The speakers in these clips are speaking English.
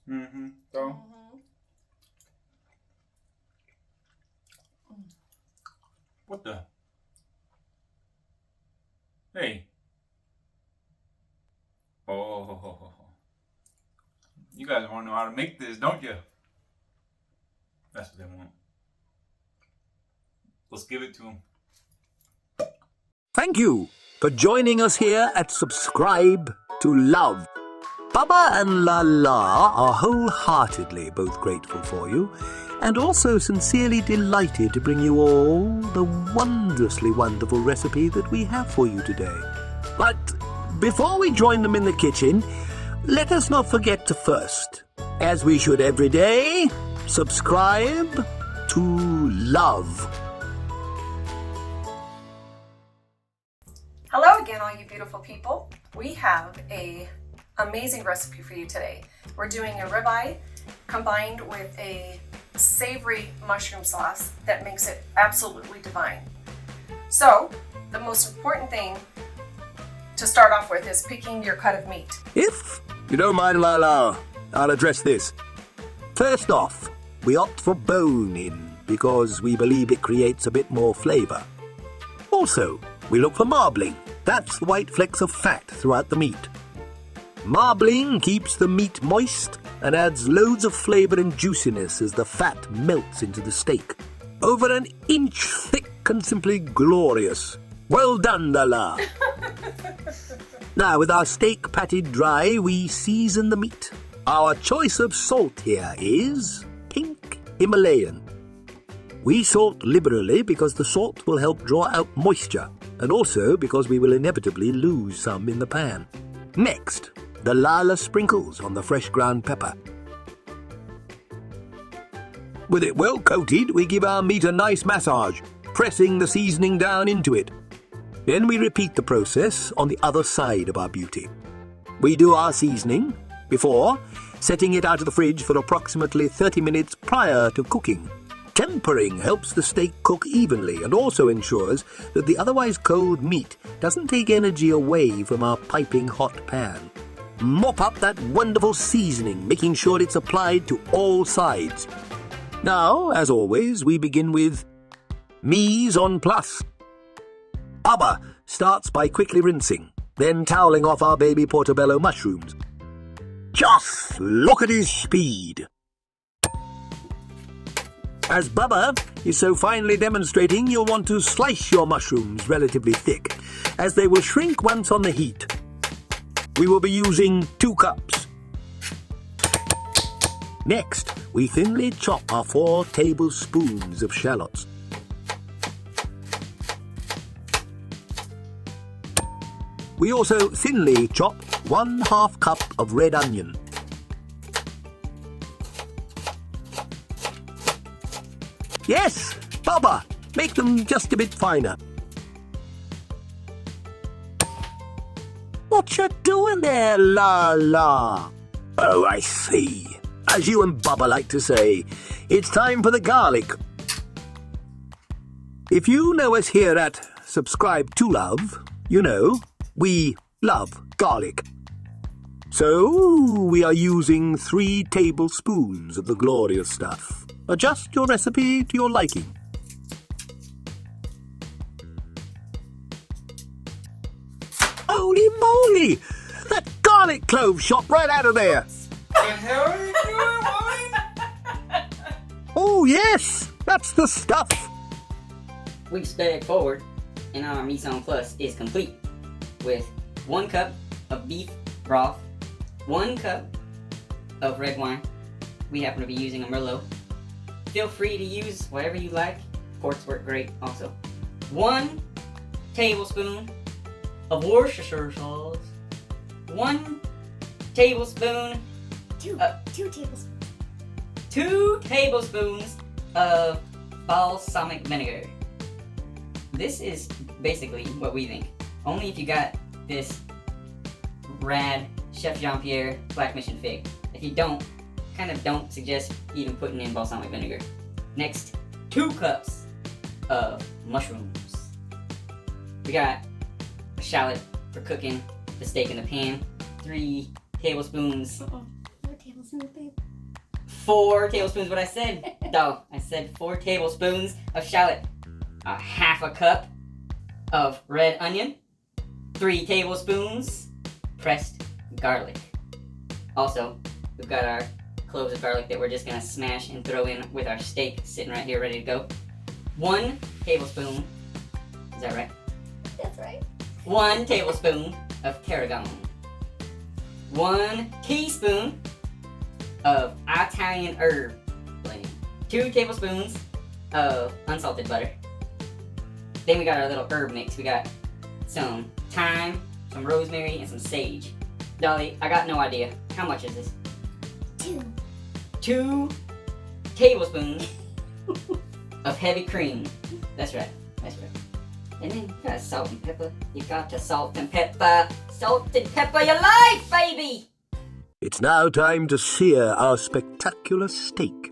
Mm-hmm. So. What the? Hey. Oh. You guys want to know how to make this, don't you? That's what they want. Let's give it to them. Thank you for joining us here at Subscribe to Love. Baba and Lala are wholeheartedly both grateful for you and also sincerely delighted to bring you all the wondrously wonderful recipe that we have for you today. But before we join them in the kitchen, let us not forget to first, as we should every day, subscribe to love. Hello again, all you beautiful people. We have a amazing recipe for you today. We're doing a ribeye combined with a savory mushroom sauce that makes it absolutely divine. So, the most important thing to start off with is picking your cut of meat. If you don't mind, Lala, I'll address this. First off, we opt for bone-in because we believe it creates a bit more flavour. Also, we look for marbling. That's the white flecks of fat throughout the meat. Marbling keeps the meat moist and adds loads of flavour and juiciness as the fat melts into the steak. Over an inch thick and simply glorious. Well done, Lala. Now, with our steak patted dry, we season the meat. Our choice of salt here is pink Himalayan. We salt liberally because the salt will help draw out moisture, and also because we will inevitably lose some in the pan. Next, the Lala sprinkles on the fresh ground pepper. With it well coated, we give our meat a nice massage, pressing the seasoning down into it. Then we repeat the process on the other side of our beauty. We do our seasoning before setting it out of the fridge for approximately 30 minutes prior to cooking. Tempering helps the steak cook evenly and also ensures that the otherwise cold meat doesn't take energy away from our piping hot pan. Mop up that wonderful seasoning, making sure it's applied to all sides. Now, as always, we begin with mise en place. Baba starts by quickly rinsing, then toweling off our baby portobello mushrooms. Just look at his speed. As Baba is so finely demonstrating, you'll want to slice your mushrooms relatively thick, as they will shrink once on the heat. We will be using 2 cups. Next, we thinly chop our 4 tablespoons of shallots. We also thinly chop 1/2 cup of red onion. Yes, Baba, make them just a bit finer. What you doing there, Lala? Oh, I see. As you and Baba like to say, it's time for the garlic. If you know us here at Subscribe to Love, you know we love garlic. So we are using 3 tablespoons of the glorious stuff. Adjust your recipe to your liking. Holy moly! That garlic clove shot right out of there! What the hell are you doing, woman? Oh yes, that's the stuff! We've sped forward and our mise en place is complete with 1 cup of beef broth, 1 cup of red wine. We happen to be using a merlot. Feel free to use whatever you like. Ports work great also. 1 tablespoon of Worcestershire sauce. 1 tablespoon. 2 tablespoons. 2 tablespoons of balsamic vinegar. This is basically what we think. Only if you got this rad Chef Jean-Pierre Black Mission fig. If you don't, kind of don't suggest even putting in balsamic vinegar. Next, 2 cups of mushrooms. We got a shallot for cooking the steak in the pan. 3 tablespoons. 4 tablespoons. tablespoons, babe? 4 tablespoons, what I said. No, I said 4 tablespoons of shallot. A half a cup of red onion. 3 tablespoons pressed garlic. Also, we've got our cloves of garlic that we're just gonna smash and throw in with our steak sitting right here ready to go. 1 tablespoon, is that right? That's right. 1 tablespoon of tarragon. 1 teaspoon of Italian herb blending. 2 tablespoons of unsalted butter. Then we got our little herb mix. We got some thyme, some rosemary, and some sage. Dolly, I got no idea. How much is this? 2. 2 tablespoons of heavy cream. That's right. That's right. And then you got salt and pepper. You got to salt and pepper. Salt and pepper your life, baby! It's now time to sear our spectacular steak.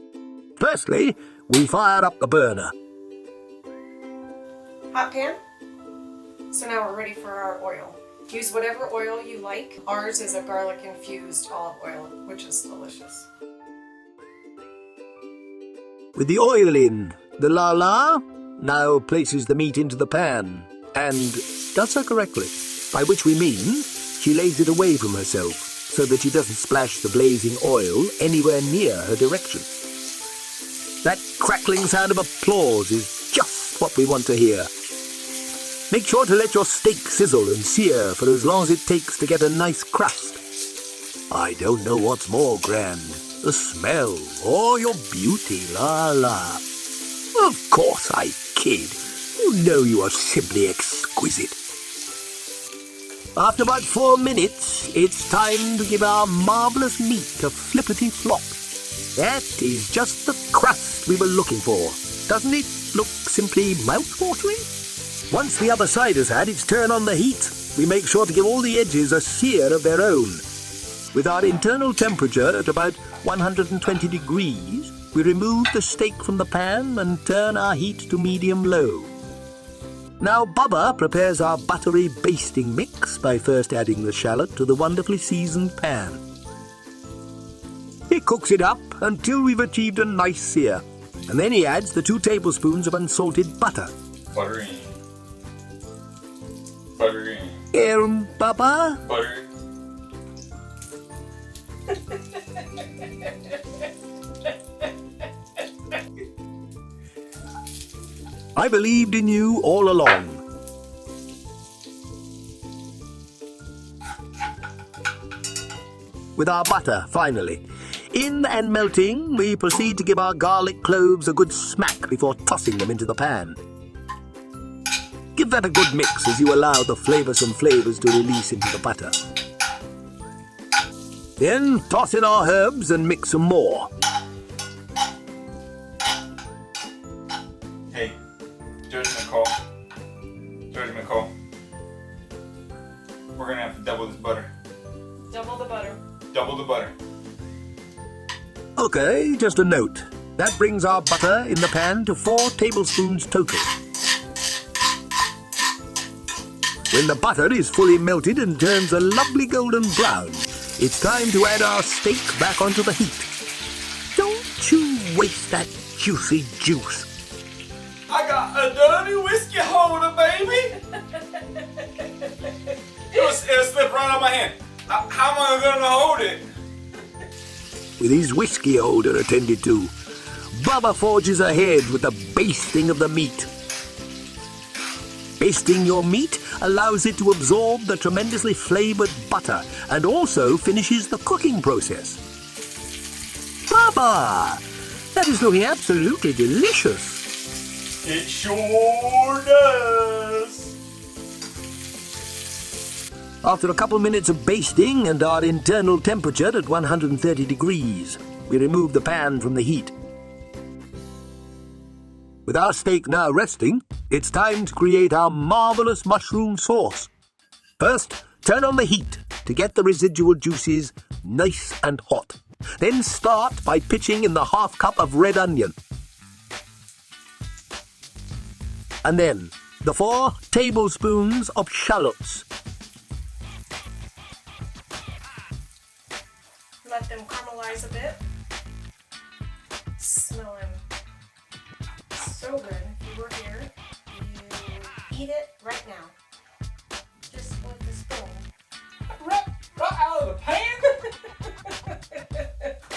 Firstly, we fire up the burner. Hot pan. So now we're ready for our oil. Use whatever oil you like. Ours is a garlic infused olive oil, which is delicious. With the oil in, the la-la now places the meat into the pan and does so correctly, by which we mean she lays it away from herself so that she doesn't splash the blazing oil anywhere near her direction. That crackling sound of applause is just what we want to hear. Make sure to let your steak sizzle and sear for as long as it takes to get a nice crust. I don't know what's more grand, the smell or your beauty, la-la. Of course I kid. You know you are simply exquisite. After about 4 minutes, it's time to give our marvellous meat a flippity-flop. That is just the crust we were looking for. Doesn't it look simply mouth-watering? Once the other side has had its turn on the heat, we make sure to give all the edges a sear of their own. With our internal temperature at about 120 degrees, we remove the steak from the pan and turn our heat to medium-low. Now Bubba prepares our buttery basting mix by first adding the shallot to the wonderfully seasoned pan. He cooks it up until we've achieved a nice sear, and then he adds the 2 tablespoons of unsalted butter. Butter in. Butter in. Bubba? Butter. I believed in you all along. With our butter, finally. In and melting, we proceed to give our garlic cloves a good smack before tossing them into the pan. Give that a good mix as you allow the flavoursome flavours to release into the butter. Then toss in our herbs and mix some more. Hey, Judge McCall. Judge McCall. We're gonna have to double this butter. Double the butter. Double the butter. Okay, just a note. That brings our butter in the pan to 4 tablespoons total. When the butter is fully melted and turns a lovely golden brown, it's time to add our steak back onto the heat. Don't you waste that juicy juice. I got a dirty whiskey holder, baby! It'll slip right out of my hand. How am I gonna hold it? With his whiskey holder attended to, Bubba forges ahead with the basting of the meat. Basting your meat allows it to absorb the tremendously flavoured butter and also finishes the cooking process. Bubba! That is looking absolutely delicious. It sure does. After a couple minutes of basting and our internal temperature at 130 degrees, we remove the pan from the heat. With our steak now resting, it's time to create our marvellous mushroom sauce. First, turn on the heat to get the residual juices nice and hot. Then start by pitching in the half cup of red onion. And then the 4 tablespoons of shallots. Let them caramelize rise a bit. Smelling so good. If you were here, you eat it right now. Just with the spoon. Right out of the pan.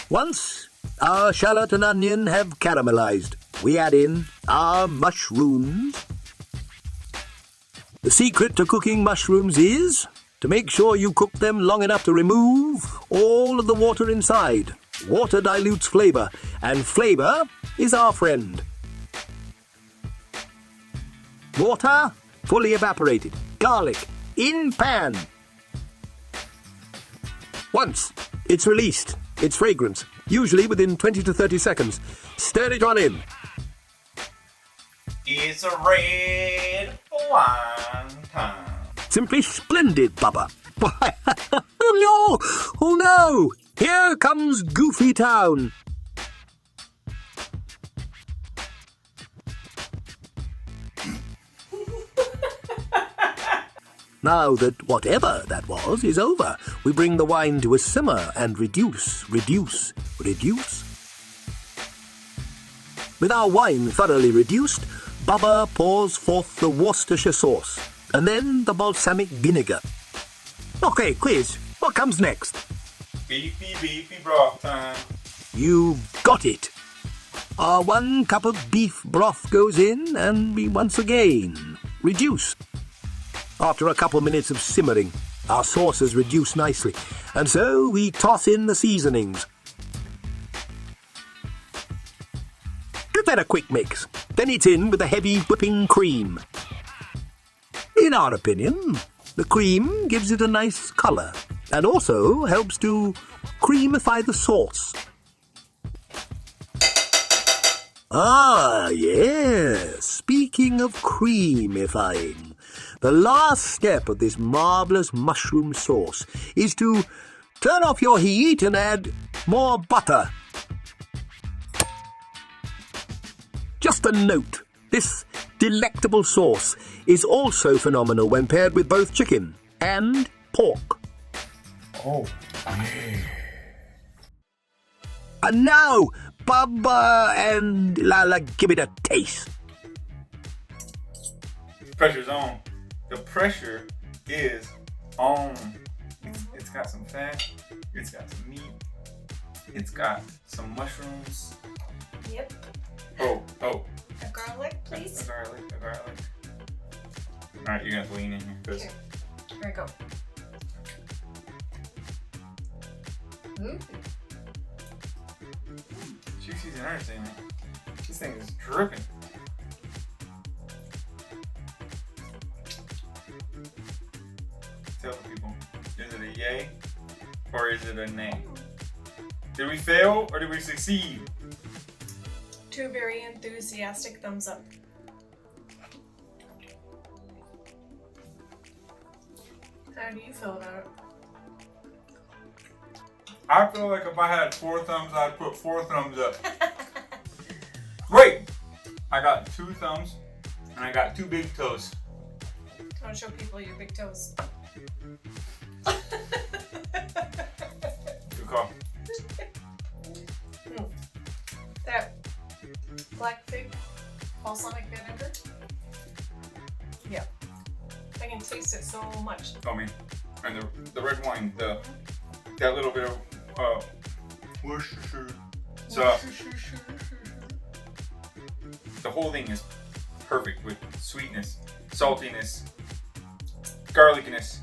Once our shallot and onion have caramelized, we add in our mushrooms. The secret to cooking mushrooms is to make sure you cook them long enough to remove all of the water inside. Water dilutes flavor, and flavor is our friend. Water fully evaporated. Garlic in pan. Once it's released, its fragrance, usually within 20 to 30 seconds. Stir it on in. It's a red wine time. Simply splendid, Bubba. Why, oh no! Oh no! Here comes Goofy Town. Now that whatever that was is over, we bring the wine to a simmer and reduce. With our wine thoroughly reduced, Bubba pours forth the Worcestershire sauce, and then the balsamic vinegar. Okay, quiz. What comes next? Beefy broth time. You got it. Our 1 cup of beef broth goes in, and we once again reduce. After a couple minutes of simmering, our sauce has reduced nicely, and so we toss in the seasonings. Give that a quick mix, then it's in with the heavy whipping cream. In our opinion, the cream gives it a nice colour, and also helps to creamify the sauce. Ah, yes, speaking of creamifying, the last step of this marvellous mushroom sauce is to turn off your heat and add more butter. Just a note, this delectable sauce is also phenomenal when paired with both chicken and pork. Oh. And now, Bubba and Lala, give it a taste. Pressure's on. The pressure is on. It's got some fat. It's got some meat. It's got some mushrooms. Yep. Oh. A garlic, please. A garlic. Alright, you're gonna have to lean in here. Here we go. Juicy's and everything, man. This thing is dripping. Tell the people, is it a yay or is it a nay? Did we fail or did we succeed? 2 very enthusiastic thumbs up. How do you feel about it? I feel like if I had 4 thumbs, I'd put 4 thumbs up. Wait! I got 2 thumbs and I got 2 big toes. I want to show people your big toes. Good call. That black fig balsamic vinegar. Yeah. I can taste it so much. Oh, me. And the red wine, that little bit of Worcestershire sauce. The whole thing is perfect with sweetness, saltiness, garlickiness.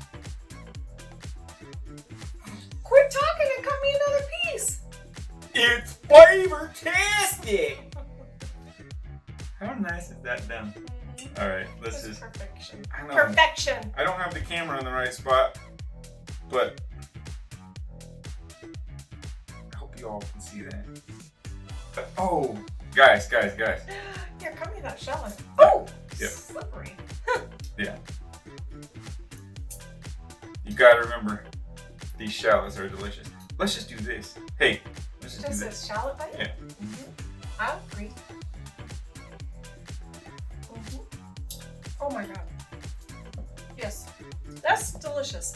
Quit talking and cut me another piece. It's flavor-tastic! How nice is that done? Alright, let's This is just... perfection. I know. Perfection. I don't have the camera in the right spot, but I hope you all can see that. But, oh, guys. Here, cut me that shallot. Oh, Yep. slippery. Yeah. You gotta remember, these shallots are delicious. Let's just do this. Hey, let's just do Just a this. shallot bite? Yeah. I agree. Oh my god. Yes. That's delicious.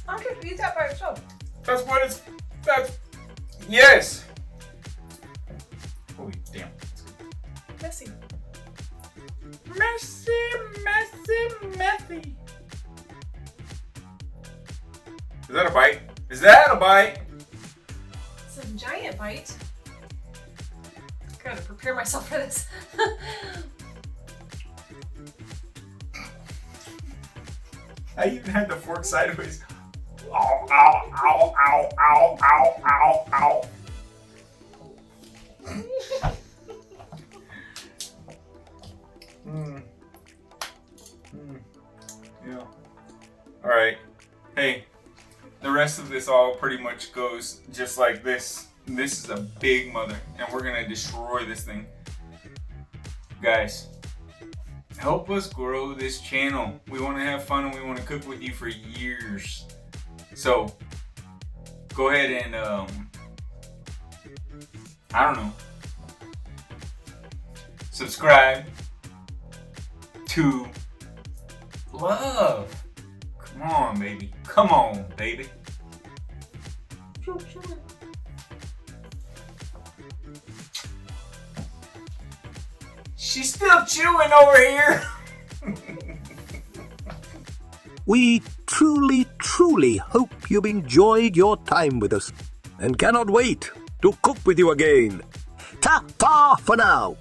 I could eat that by itself. That's what it's. That's. Yes! Holy damn. Messy. Messy. Is that a bite? Is that a bite? It's a giant bite. Gotta prepare myself for this. I even had the fork sideways. Ow, ow, ow, ow, ow, ow, ow, ow. Yeah. Alright. Hey, the rest of this all pretty much goes just like this. This is a big mother, and we're gonna destroy this thing. Guys, help us grow this channel. We want to have fun and we want to cook with you for years. So, go ahead and, I don't know, subscribe to love. Come on, baby. Come on, baby. She's still chewing over here. We truly hope you've enjoyed your time with us and cannot wait to cook with you again. Ta-ta for now!